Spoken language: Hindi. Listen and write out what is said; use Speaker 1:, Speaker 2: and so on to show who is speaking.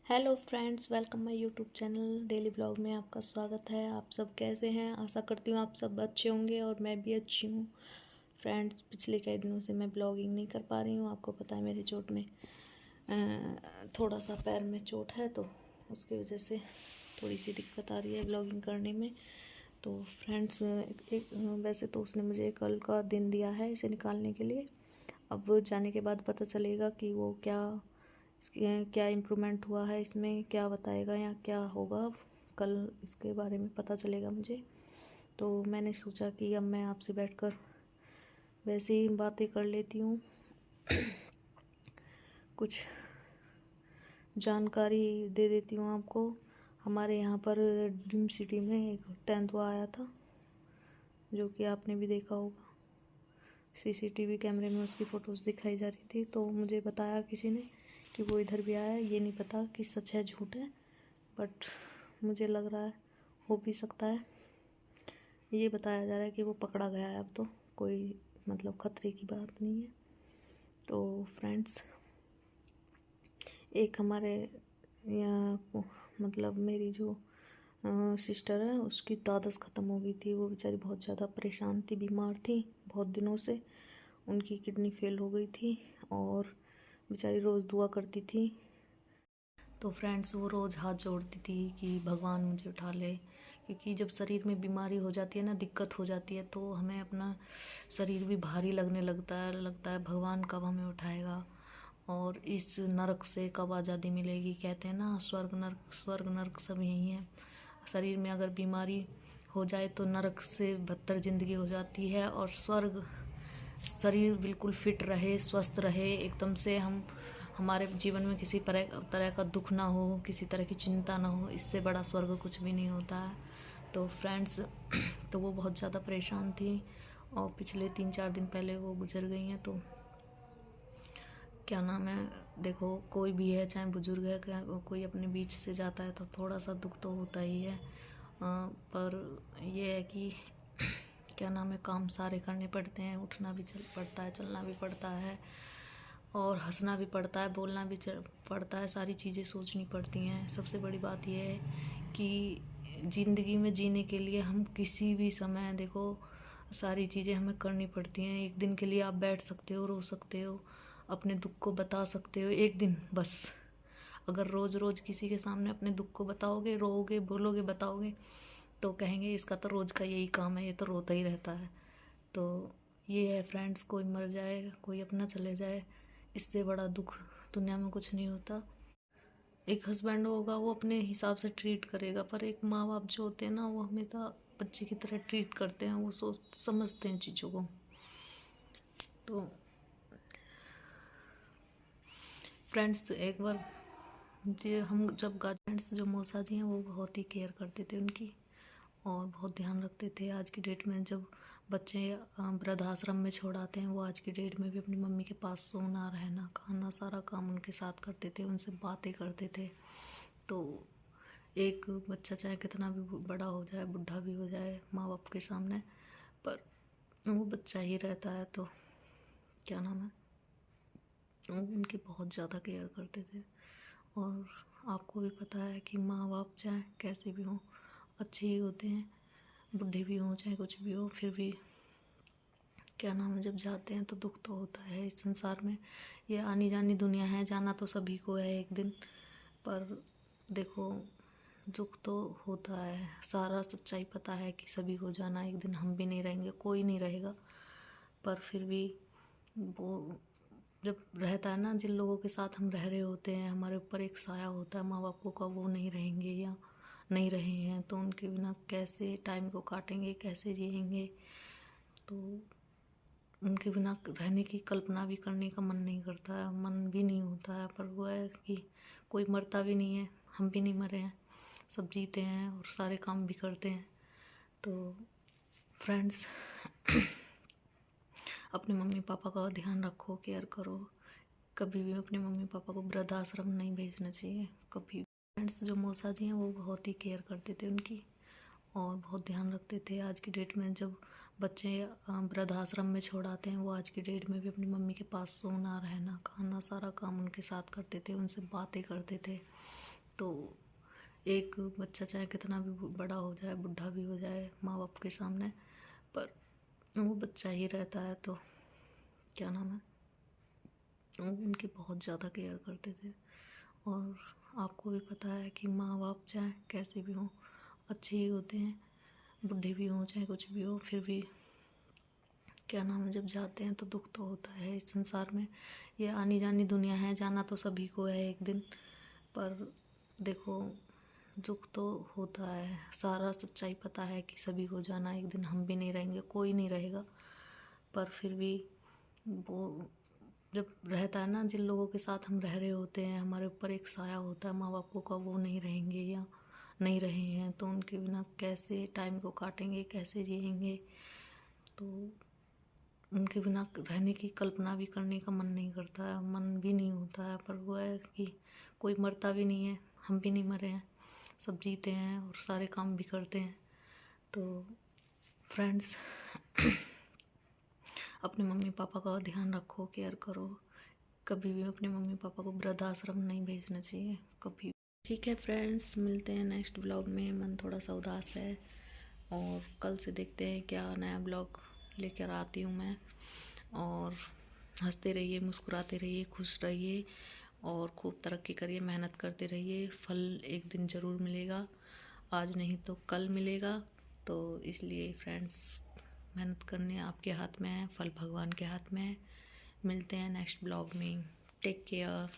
Speaker 1: Hello friends, welcome my YouTube channel daily blog में आपका स्वागत है। आप सब कैसे हैं? आशा करती हूँ आप सब अच्छे होंगे और मैं भी अच्छी हूँ। फ्रेंड्स, पिछले कई दिनों से मैं ब्लॉगिंग नहीं कर पा रही हूँ। आपको पता है मेरी चोट में थोड़ा सा पैर में चोट है, तो उसकी वजह से थोड़ी सी दिक्कत आ रही है ब्लॉगिंग करने में। तो फ्रेंड्स, वैसे तो उसने मुझे कल का दिन दिया है इसे निकालने के लिए। अब जाने के बाद पता चलेगा कि वो क्या इम्प्रूवमेंट हुआ है, इसमें क्या बताएगा या क्या होगा। कल इसके बारे में पता चलेगा मुझे। तो मैंने सोचा कि अब मैं आपसे बैठकर वैसे ही बातें कर लेती हूँ, कुछ जानकारी दे देती हूँ आपको। हमारे यहाँ पर ड्रीम सिटी में एक तेंदुआ आया था, जो कि आपने भी देखा होगा। सीसीटीवी कैमरे में उसकी फ़ोटोज़ दिखाई जा रही थी। तो मुझे बताया किसी ने कि वो इधर भी आया। ये नहीं पता कि सच है झूठ है, बट मुझे लग रहा है हो भी सकता है। ये बताया जा रहा है कि वो पकड़ा गया है। अब तो कोई मतलब खतरे की बात नहीं है। तो फ्रेंड्स, एक हमारे यहाँ मतलब मेरी जो सिस्टर है, उसकी तादस ख़त्म हो गई थी। वो बेचारी बहुत ज़्यादा परेशान थी, बीमार थी बहुत दिनों से। उनकी किडनी फेल हो गई थी और बेचारी रोज़ दुआ करती थी। तो फ्रेंड्स, वो रोज़ हाथ जोड़ती थी कि भगवान मुझे उठा ले, क्योंकि जब शरीर में बीमारी हो जाती है ना, दिक्कत हो जाती है, तो हमें अपना शरीर भी भारी लगने लगता है भगवान कब हमें उठाएगा और इस नरक से कब आज़ादी मिलेगी। कहते हैं ना, स्वर्ग नरक सब यही है। शरीर में अगर बीमारी हो जाए तो नरक से बदतर ज़िंदगी हो जाती है, और स्वर्ग शरीर बिल्कुल फिट रहे, स्वस्थ रहे, एकदम से हमारे जीवन में किसी तरह का दुख ना हो, किसी तरह की चिंता ना हो, इससे बड़ा स्वर्ग कुछ भी नहीं होता है। तो फ्रेंड्स, तो वो बहुत ज़्यादा परेशान थी और पिछले 3-4 दिन पहले वो गुजर गई हैं। तो क्या नाम है, देखो कोई भी है, चाहे बुजुर्ग है, क्या कोई अपने बीच से जाता है तो थोड़ा सा दुख तो होता ही है। पर ये है कि क्या नाम है, काम सारे करने पड़ते हैं, उठना भी पड़ता है, चलना भी पड़ता है, और हंसना भी पड़ता है, बोलना भी पड़ता है, सारी चीज़ें सोचनी पड़ती हैं। सबसे बड़ी बात यह है कि ज़िंदगी में जीने के लिए हम किसी भी समय, देखो, सारी चीज़ें हमें करनी पड़ती हैं। एक दिन के लिए आप बैठ सकते हो, रो सकते हो, अपने दुख को बता सकते हो, एक दिन बस। अगर रोज़ रोज़ किसी के सामने अपने दुख को बताओगे, रोओगे, बोलोगे, बताओगे, तो कहेंगे इसका तो रोज़ का यही काम है, ये तो रोता ही रहता है। तो ये है फ्रेंड्स, कोई मर जाए, कोई अपना चले जाए, इससे बड़ा दुख दुनिया में कुछ नहीं होता। एक हस्बैंड होगा, वो अपने हिसाब से ट्रीट करेगा, पर एक माँ बाप जो होते हैं ना, वो हमेशा बच्चे की तरह ट्रीट करते हैं, वो समझते हैं चीज़ों को। तो फ्रेंड्स, एक बार हम जब फ्रेंड्स, जो मौसा जी हैं, वो बहुत ही केयर करते थे उनकी और बहुत ध्यान रखते थे। आज की डेट में जब बच्चे वृद्ध आश्रम में छोड़ आते हैं, वो आज की डेट में भी अपनी मम्मी के पास सोना, रहना, खाना, सारा काम उनके साथ करते थे, उनसे बातें करते थे। तो एक बच्चा चाहे कितना भी बड़ा हो जाए, बुढ़ा भी हो जाए माँ बाप के सामने, पर वो बच्चा ही रहता है। तो क्या नाम है, वो उनकी बहुत ज़्यादा केयर करते थे। और आपको भी पता है कि माँ बाप चाहे कैसे भी हों, अच्छे ही होते हैं, बुढ़े भी हों चाहे कुछ भी हो, फिर भी क्या नाम है, जब जाते हैं तो दुख तो होता है। इस संसार में ये आनी जानी दुनिया है, जाना तो सभी को है एक दिन, पर देखो दुख तो होता है। सारा सच्चाई पता है कि सभी को जाना, एक दिन हम भी नहीं रहेंगे, कोई नहीं रहेगा, पर फिर भी वो जब रहता है ना, जिन लोगों के साथ हम रह रहे होते हैं, हमारे ऊपर एक साया होता है माँ बापों का, वो नहीं रहेंगे या नहीं रहे हैं, तो उनके बिना कैसे टाइम को काटेंगे, कैसे जिएंगे। तो उनके बिना रहने की कल्पना भी करने का मन नहीं करता है, मन भी नहीं होता है। पर वो है कि कोई मरता भी नहीं है, हम भी नहीं मरे हैं, सब जीते हैं और सारे काम भी करते हैं। तो फ्रेंड्स, अपने मम्मी पापा का ध्यान रखो, केयर करो। कभी भी अपने मम्मी पापा को वृद्धाश्रम नहीं भेजना चाहिए कभी। फ्रेंड्स, जो मौसा जी हैं, वो बहुत ही केयर करते थे उनकी और बहुत ध्यान रखते थे। आज की डेट में जब बच्चे वृद्धाश्रम में छोड़ आते हैं, वो आज की डेट में भी अपनी मम्मी के पास सोना, रहना, खाना, सारा काम उनके साथ करते थे, उनसे बातें करते थे। तो एक बच्चा चाहे कितना भी बड़ा हो जाए, बुढ़ा भी हो जाए माँ बाप के सामने, पर वो बच्चा ही रहता है। तो क्या नाम है, वो उनकी बहुत ज़्यादा केयर करते थे। और आपको भी पता है कि माँ बाप चाहे कैसे भी हों, अच्छे ही होते हैं, बुढ़े भी हों चाहे कुछ भी हो, फिर भी क्या नाम है, जब जाते हैं तो दुख तो होता है। इस संसार में ये आनी जानी दुनिया है, जाना तो सभी को है एक दिन, पर देखो दुख तो होता है। सारा सच्चाई पता है कि सभी को जाना, एक दिन हम भी नहीं रहेंगे, कोई नहीं रहेगा, पर फिर भी वो जब रहता है ना, जिन लोगों के साथ हम रह रहे होते हैं, हमारे ऊपर एक साया होता है माँ बापों का, वो नहीं रहेंगे या नहीं रहे हैं, तो उनके बिना कैसे टाइम को काटेंगे, कैसे जिएंगे। तो उनके बिना रहने की कल्पना भी करने का मन नहीं करता है, मन भी नहीं होता है। पर वो है कि कोई मरता भी नहीं है, हम भी नहीं मरे हैं, सब जीते हैं और सारे काम भी करते हैं। तो फ्रेंड्स, अपने मम्मी पापा का ध्यान रखो, केयर करो। कभी भी अपने मम्मी पापा को वृद्धाश्रम नहीं भेजना चाहिए कभी। ठीक है फ्रेंड्स, मिलते हैं नेक्स्ट ब्लॉग में। मन थोड़ा सा उदास है और कल से देखते हैं क्या नया ब्लॉग लेकर आती हूँ मैं। और हंसते रहिए, मुस्कुराते रहिए, खुश रहिए और खूब तरक्की करिए, मेहनत करते रहिए। फल एक दिन ज़रूर मिलेगा, आज नहीं तो कल मिलेगा। तो इसलिए फ्रेंड्स, मेहनत करने आपके हाथ में है, फल भगवान के हाथ में है। मिलते हैं नेक्स्ट ब्लॉग में। Take care.